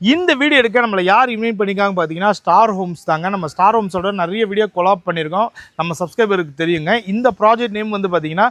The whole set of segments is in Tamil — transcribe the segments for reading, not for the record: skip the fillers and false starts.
இந்த வீடியோ எடுக்க நம்மள யார் இன்வைட் பண்ணிருக்காங்க பாத்தீங்கன்னா ஸ்டார் ஹோம்ஸ் தாங்க. நம்ம ஸ்டார் ஹோம்ஸோட நிறைய வீடியோ கொலாப் பண்ணியிருக்கோம், நம்ம சப்ஸ்கிரைபருக்கு தெரியுங்க. இந்த ப்ராஜெக்ட் நேம் வந்து பார்த்தீங்கன்னா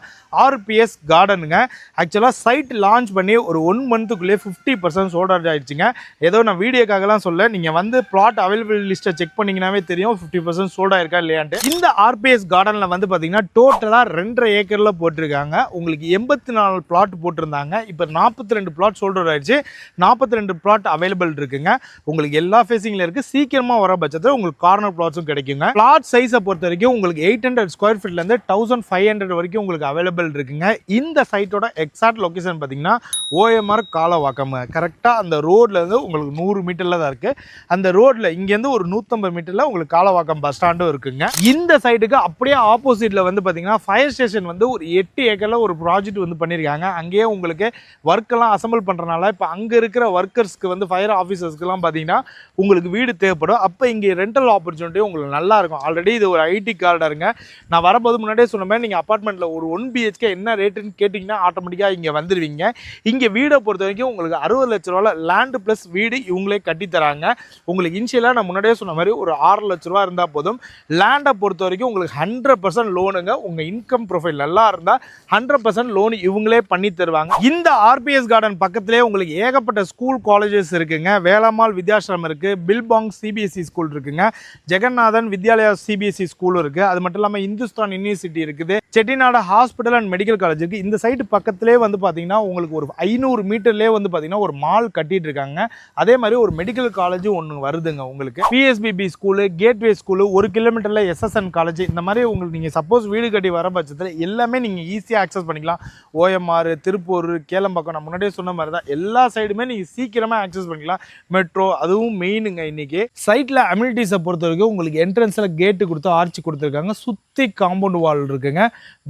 RPS கார்டனுங்க. ஆக்சுவலாக சைட் லான்ச் பண்ணி ஒரு 1 மந்த்துக்குள்ளே 50% சோல்ட் அவுட் ஆயிடுச்சுங்க. ஏதோ நான் வீடியோக்காகலாம் சொல்ல, நீங்கள் வந்து பிளாட் அவைலபிள் லிஸ்ட்டை செக் பண்ணிங்கனாவே தெரியும் 50% சோல்ட் ஆயிருக்கா இல்லையான்ட்டு. இந்த RPS கார்டனில் வந்து பார்த்தீங்கன்னா டோட்டலாக 2.5 ஏக்கரில் போட்டிருக்காங்க. உங்களுக்கு 84 பிளாட் போட்டிருந்தாங்க. இப்போ 42 பிளாட் சோல்ட் அவுட் ஆயிடுச்சு. 42 பிளாட் அவைலபிள் இருக்குங்க. உங்களுக்கு எல்லா ஃபேசிங்ல இருக்கு. சீக்கிரமா வர பட்சத்தில் உங்களுக்கு கார்னர் பிளாட்ஸும் கிடைக்குங்க. பிளாட் சைஸை பொறுத்த வரைக்கும் உங்களுக்கு 800 ஸ்கொயர் ஃபீட்ல இருந்து 1500 வரைக்கும் உங்களுக்கு அவைலபிள் இருக்குங்க. இந்த சைட்டோட எக்ஸாக்ட் லொகேஷன் பார்த்தீங்கன்னா OMR காலவாக்கம். கரெக்டா அந்த ரோட்ல இருந்து உங்களுக்கு 100 மீட்டர்ல தான் இருக்கு. அந்த ரோட்ல இங்க இருந்து ஒரு 150 மீட்டர்ல உங்களுக்கு காலவாக்கம் பஸ் ஸ்டாண்டும் இருக்குங்க. இந்த சைட்டுக்கு அப்படியே ஆப்போசிட்ல வந்து பாத்தீங்கன்னா ஃபயர் ஸ்டேஷன் வந்து ஒரு 8 ஏக்கர்ல ஒரு ப்ராஜெக்ட் வந்து பண்ணிருக்காங்க. அங்கேயே உங்களுக்கு ஒர்க் எல்லாம் அசம்பிள் பண்றதுனால இப்போ அங்க இருக்கிற ஒர்க்கர்ஸ்க்கு வந்து ஃபயர் ஆஃபீஸர்ஸ்க்குலாம் பார்த்தீங்கன்னா உங்களுக்கு வீடு தேவைப்படும். அப்போ இங்கே ரெண்டல் ஆப்பர்ச்சுனிட்டி உங்களுக்கு நல்லா இருக்கும். ஆல்ரெடி இது ஒரு IT கார்டருங்க. நான் வரும்போது முன்னாடியே சொன்ன மாதிரி நீங்கள் அப்பார்ட்மெண்ட்டில் ஒரு 1 BHK என்ன ரேட்டுன்னு கேட்டிங்கன்னா ஆட்டோமேட்டிக்காக இங்கே வந்துடுவீங்க. இங்கே வீடை பொறுத்த வரைக்கும் உங்களுக்கு 60 லட்ச ரூபாவில் லேண்டு ப்ளஸ் வீடு இவங்களே கட்டித்தராங்க. உங்களுக்கு இனிஷியலாக நான் முன்னாடியே சொன்ன மாதிரி ஒரு 6 லட்ச ரூபா இருந்தால் போதும். லேண்டை பொறுத்த வரைக்கும் உங்களுக்கு 100% லோனுங்க. உங்கள் இன்கம் ப்ரொஃபைல் நல்லா இருந்தால் 100% லோன் இவங்களே பண்ணி தருவாங்க. இந்த RPS கார்டன் பக்கத்திலே உங்களுக்கு ஏகப்பட்ட ஸ்கூல் காலேஜஸ் இருக்குங்க. வேலம்மாள் வித்யாசிரமம் இருக்கு, பில்பாங் CBSE ஸ்கூல் இருக்குங்க, ஜெகநாதன் வித்யாலயா CBSE ஸ்கூல் இருக்கு. அது மட்டும் இல்லாமல் இந்துஸ்தான் யூனிவர்சிட்டி இருக்குது, Chettinad hospital and medical college இருக்கு. இந்த சைட்டு பக்கத்திலே வந்து பார்த்தீங்கன்னா உங்களுக்கு ஒரு 500 மீட்டர்லேயே வந்து பார்த்தீங்கன்னா ஒரு மால் கட்டிட்டு இருக்காங்க. அதே மாதிரி ஒரு மெடிக்கல் காலேஜும் ஒன்று வருதுங்க. உங்களுக்கு PSBB ஸ்கூலு, கேட்வே ஸ்கூலு, 1 கிலோமீட்டரில் SSN காலேஜ், இந்த மாதிரி உங்களுக்கு நீங்கள் சப்போஸ் வீடு கட்டி வர பட்சத்தில் எல்லாமே நீங்கள் ஈஸியாக ஆக்சஸ் பண்ணிக்கலாம். OMR, திருப்பூர், கேளம்பாக்கம், நான் முன்னாடியே சொன்ன மாதிரி தான் எல்லா சைடுமே நீங்கள் சீக்கிரமாக ஆக்சஸ் பண்ணிக்கலாம். மெட்ரோ அதுவும் மெயினுங்க. இன்னைக்கு சைட்டில் அம்யூனிட்டிஸை பொறுத்த வரைக்கும் உங்களுக்கு என்ட்ரன்ஸில் கேட்டு கொடுத்து ஆர்ச்சி கொடுத்துருக்காங்க. சுற்றி காம்பவுண்ட் வால் இருக்குங்க.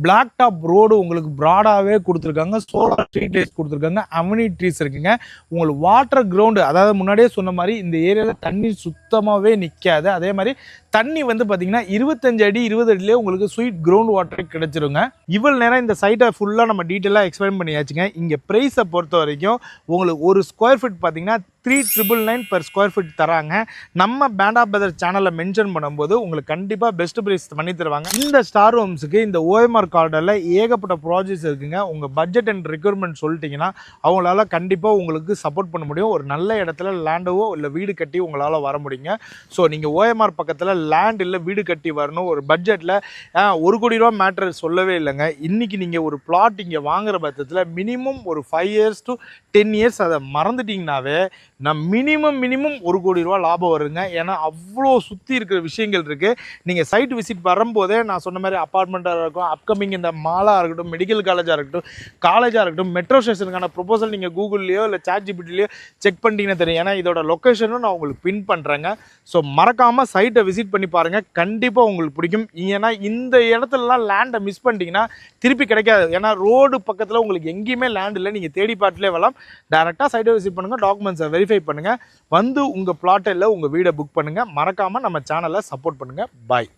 பிளாக் டாப் ரோடு உங்களுக்கு ப்ராடாகவே கொடுத்துருக்காங்க. சோலார் ஸ்ட்ரீட் லைட்ஸ் கொடுத்துருக்காங்க. அம்யூனிட்டிஸ் இருக்குங்க. உங்களுக்கு வாட்டர் கிரவுண்டு, அதாவது முன்னாடியே சொன்ன மாதிரி இந்த ஏரியாவில் தண்ணி சுத்தமாகவே நிற்காது. அதே மாதிரி தண்ணி வந்து பார்த்தீங்கன்னா 25 அடி 20 அடியிலே உங்களுக்கு ஸ்வீட் கிரவுண்ட் வாட்டரே கிடைச்சிருங்க. இவ்வளோ நேரம் இந்த சைட்டை ஃபுல்லாக நம்ம டீட்டெயிலாக எக்ஸ்பிளைன் பண்ணியாச்சுங்க. இங்கே ப்ரைஸை பொறுத்த வரைக்கும் உங்களுக்கு ஒரு ஸ்கொயர் ஃபீட் பார்த்தீங்கன்னா 3,999 per ஸ்கொயர் ஃபீட் தராங்க. நம்ம பேண்டா பிரதர் சேனலில் மென்ஷன் பண்ணும்போது உங்களுக்கு கண்டிப்பாக பெஸ்ட் ப்ரைஸ் பண்ணி தருவாங்க. இந்த ஸ்டார் ஹோம்ஸுக்கு இந்த OMR கார்டரில் ஏகப்பட்ட ப்ராஜெக்ட்ஸ் இருக்குங்க. உங்கள் பட்ஜெட் அண்ட் ரெக்யர்மெண்ட் சொல்லிட்டீங்கன்னா அவங்களால கண்டிப்பாக உங்களுக்கு சப்போர்ட் பண்ண முடியும். ஒரு நல்ல இடத்துல லேண்டவோ இல்லை வீடு கட்டி உங்களால் வர முடியுங்க. ஸோ நீங்கள் OMR பக்கத்தில் லேண்ட் இல்லை வீடு கட்டி வரணும். ஒரு பட்ஜெட்டில் 1 கோடி ரூபா மேட்ரு சொல்லவே இல்லைங்க. இன்றைக்கி நீங்கள் ஒரு பிளாட் இங்கே வாங்குற பட்சத்தில் மினிமம் ஒரு 5 years to 10 years அதை மறந்துட்டிங்கனாவே நான் மினிமம் 1 கோடி ரூபா லாபம் வருங்க. ஏன்னா அவ்வளோ சுற்றி இருக்கிற விஷயங்கள் இருக்குது. நீங்கள் சைட் விசிட் வரும்போதே நான் சொன்ன மாதிரி அப்பார்ட்மெண்ட்டாக இருக்கும், அப்கமிங் இந்த மாலாக இருக்கட்டும், மெடிக்கல் காலேஜாக இருக்கட்டும், மெட்ரோ ஸ்டேஷனுக்கான ப்ரொபோசல் நீங்கள் கூகுள்லையோ இல்லை ChatGPTலையோ செக் பண்ணிட்டீங்கன்னா தெரியும். ஏன்னா இதோட லொக்கேஷனும் நான் உங்களுக்கு பின் பண்ணுறேங்க. ஸோ மறக்காமல் சைட்டை விசிட் பண்ணி பாருங்கள், கண்டிப்பாக உங்களுக்கு பிடிக்கும். ஏன்னா இந்த இடத்துலலாம் லேண்டை மிஸ் பண்ணிட்டீங்கன்னா திருப்பி கிடைக்காது. ஏன்னா ரோடு பக்கத்தில் உங்களுக்கு எங்கேயுமே லேண்ட் இல்லை. நீங்கள் தேடி பாட்டிலே வரலாம். டேரெக்டாக சைட்டை விசிட் பண்ணுங்கள், டாக்குமெண்ட்ஸை வெரிஃபை பண்ணுங்க, வந்து உங்க பிளாட் இல்ல உங்க வீடை புக் பண்ணுங்க. மறக்காம நம்ம சேனலை சப்போர்ட் பண்ணுங்க. பாய்.